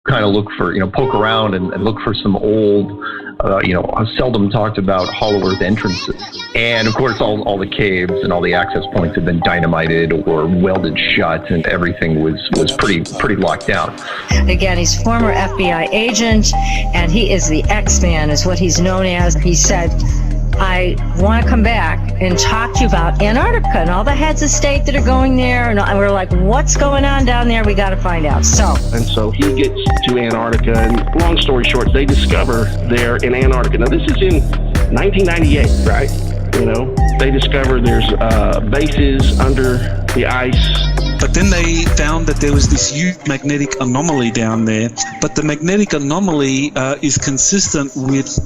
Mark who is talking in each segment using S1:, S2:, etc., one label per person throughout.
S1: kind of look for, poke around and look for some old, seldom talked about hollow earth entrances. And of course, all the caves and all the access points have been dynamited or welded shut, and everything was pretty locked down.
S2: Again, he's former FBI agent, and he is the X-Man, is what he's known as. He said, I want to come back and talk to you about Antarctica and all the heads of state that are going there. And we're like, what's going on down there? We got to find out.
S3: So he gets to Antarctica, and long story short, they discover there in Antarctica. Now, this is in 1998, right? They discover there's bases under the ice.
S4: But then they found that there was this huge magnetic anomaly down there. But the magnetic anomaly is consistent with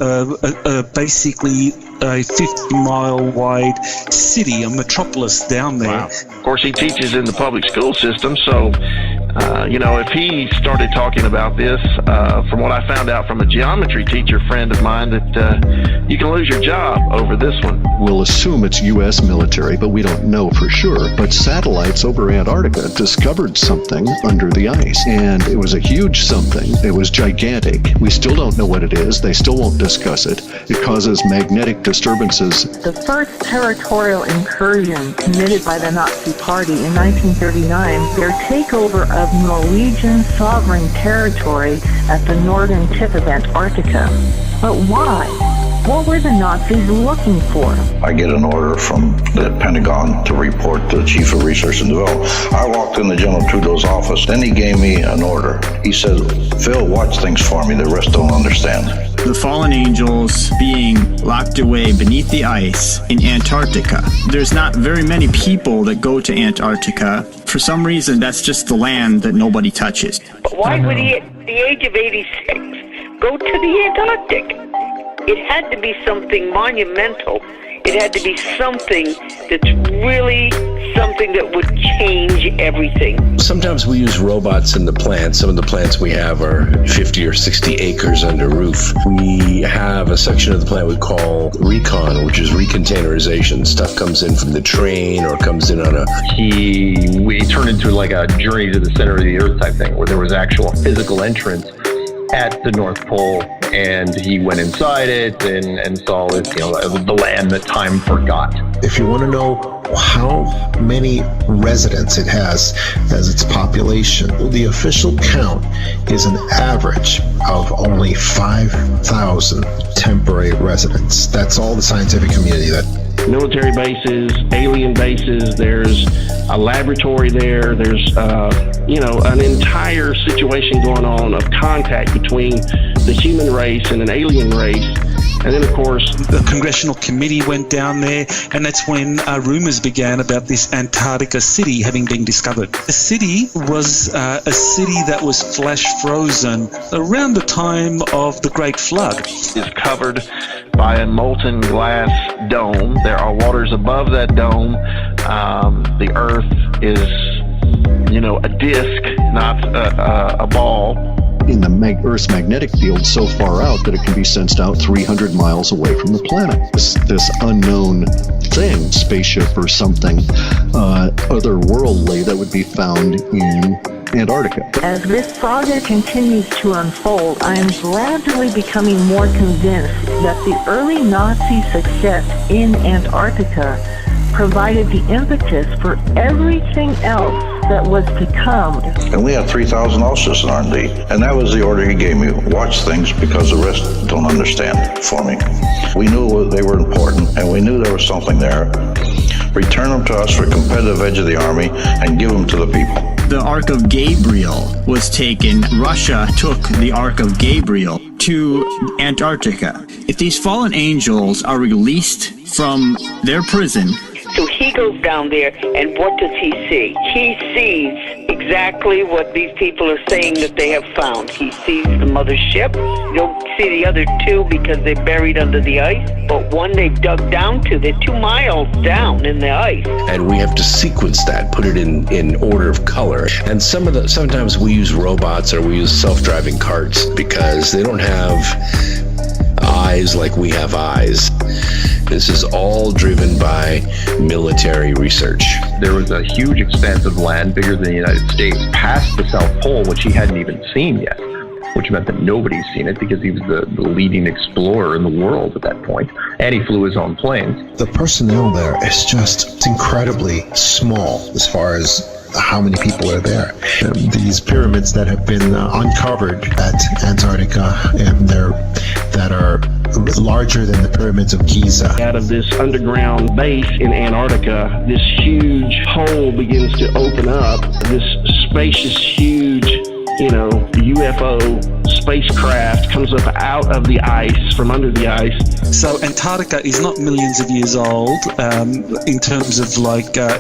S4: basically a 50-mile wide city, a metropolis down there.
S3: Wow. Of course, he teaches in the public school system, so if he started talking about this, from what I found out from a geometry teacher friend of mine, that you can lose your job over this one.
S5: We'll assume it's U.S. military, but we don't know for sure. But satellites over Antarctica discovered something under the ice, and it was a huge something. It was gigantic. We still don't know what it is. They still won't discuss it. It causes magnetic disturbances.
S6: The first territorial incursion committed by the Nazi Party in 1939, their takeover of Norwegian sovereign territory at the northern tip of Antarctica. But why? What were the Nazis looking for?
S7: I get an order from the Pentagon to report to the Chief of Research and Development. I walked into General Trudeau's office. Then he gave me an order. He said, Phil, watch things for me. The rest don't understand.
S8: The fallen angels being locked away beneath the ice in Antarctica. There's not very many people that go to Antarctica. For some reason, that's just the land that nobody touches.
S9: But why would he, at the age of 86, go to the Antarctic? It had to be something monumental. It had to be something that's really something that would change everything.
S10: Sometimes we use robots in the plants. Some of the plants we have are 50 or 60 acres under roof. We have a section of the plant we call recon, which is recontainerization. Stuff comes in from the train or comes in on
S1: we turned into like a journey to the center of the earth type thing, where there was actual physical entrance at the North Pole, and he went inside it and saw it, the land that time forgot.
S11: If you want to know how many residents it has as its population, the official count is an average of only 5,000 temporary residents. That's all the scientific community
S3: Military bases, alien bases, there's a laboratory there, there's, an entire situation going on of contact between the human race and an alien race. And then, of course,
S4: the congressional committee went down there, and that's when rumors began about this Antarctica city having been discovered. The city was a city that was flash frozen around the time of the Great Flood.
S3: It's covered by a molten glass dome. There are waters above that dome. The Earth is, a disc, not a ball.
S5: In the Earth's magnetic field so far out that it can be sensed out 300 miles away from the planet. This unknown thing, spaceship or something otherworldly that would be found in Antarctica.
S6: As this saga continues to unfold, I am gradually becoming more convinced that the early Nazi success in Antarctica provided the impetus for everything else that was to come.
S7: And we had 3,000 officers in R&D. And that was the order he gave me. Watch things because the rest don't understand for me. We knew they were important, and we knew there was something there. Return them to us for a competitive edge of the Army and give them to the people.
S8: The Ark of Gabriel was taken. Russia took the Ark of Gabriel to Antarctica. If these fallen angels are released from their prison,
S9: so he goes down there, and what does he see? He sees exactly what these people are saying that they have found. He sees the mothership. You don't see the other two because they're buried under the ice, but one they've dug down to. They're 2 miles down in the ice.
S10: And we have to sequence that, put it in order of color. And sometimes we use robots or we use self-driving carts because they don't have eyes like we have eyes. This is all driven by military research.
S1: There was a huge expanse of land bigger than the United States past the South Pole, which he hadn't even seen yet. which meant that nobody's seen it because he was the leading explorer in the world at that point, and he flew his own planes.
S11: The personnel there is just incredibly small as far as how many people are there. These pyramids that have been uncovered at Antarctica, and that are larger than the pyramids of Giza.
S3: Out of this underground base in Antarctica, this huge hole begins to open up. This spacious, huge, UFO spacecraft comes up out of the ice, from under the ice.
S4: So Antarctica is not millions of years old in terms of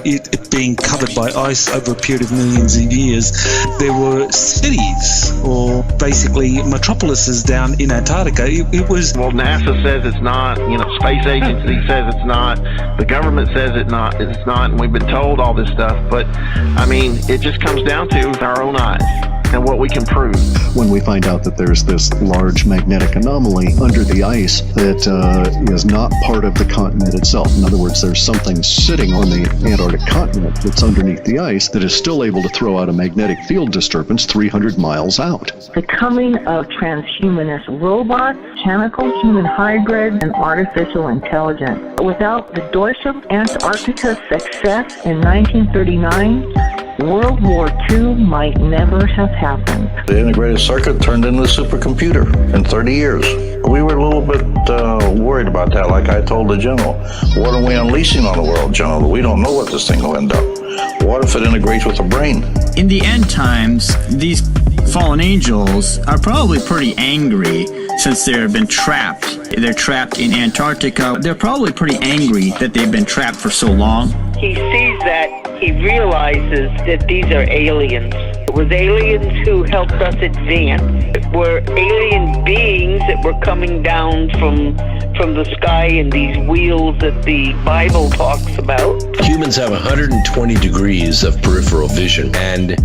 S4: it being covered by ice over a period of millions of years. There were cities, or basically metropolises down in Antarctica. It was...
S3: Well, NASA says it's not, space agency says it's not, the government says it's not, and we've been told all this stuff, but it just comes down to our own eyes and what we can prove.
S5: When we find out that there's this large magnetic anomaly under the ice that is not part of the continent itself. In other words, there's something sitting on the Antarctic continent that's underneath the ice that is still able to throw out a magnetic field disturbance 300 miles out.
S6: The coming of transhumanist robots, mechanical human hybrids, and artificial intelligence. Without the Deutsche Antarctica success in 1939, World War II might never have happened.
S7: The integrated circuit turned into a supercomputer in 30 years. We were a little bit worried about that, like I told the general. What are we unleashing on the world, General? We don't know what this thing will end up. What if it integrates with the brain?
S8: In the end times, these fallen angels are probably pretty angry since they've been trapped. They're trapped in Antarctica. They're probably pretty angry that they've been trapped for so long.
S9: He sees that. He realizes that these are aliens. It was aliens who helped us advance. It were alien beings that were coming down from the sky in these wheels that the Bible talks about.
S10: Humans have 120 degrees of peripheral vision, and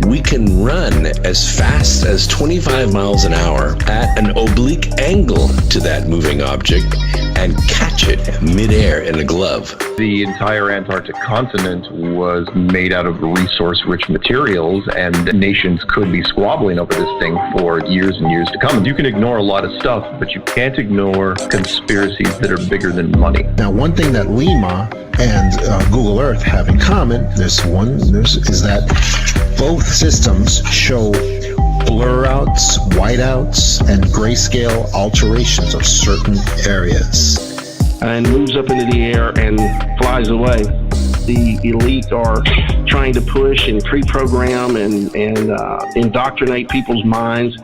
S10: we can run as fast as 25 miles an hour at an oblique angle to that moving object and catch it midair in a glove.
S1: The entire Antarctic continent was made out of resource-rich materials, and nations could be squabbling over this thing for years and years to come. You can ignore a lot of stuff, but you can't ignore conspiracies that are bigger than money.
S11: Now, one thing that Lima and Google Earth have in common, is that both systems show blur outs, whiteouts, and grayscale alterations of certain areas.
S3: And moves up into the air and flies away. The elite are trying to push and pre-program and indoctrinate people's minds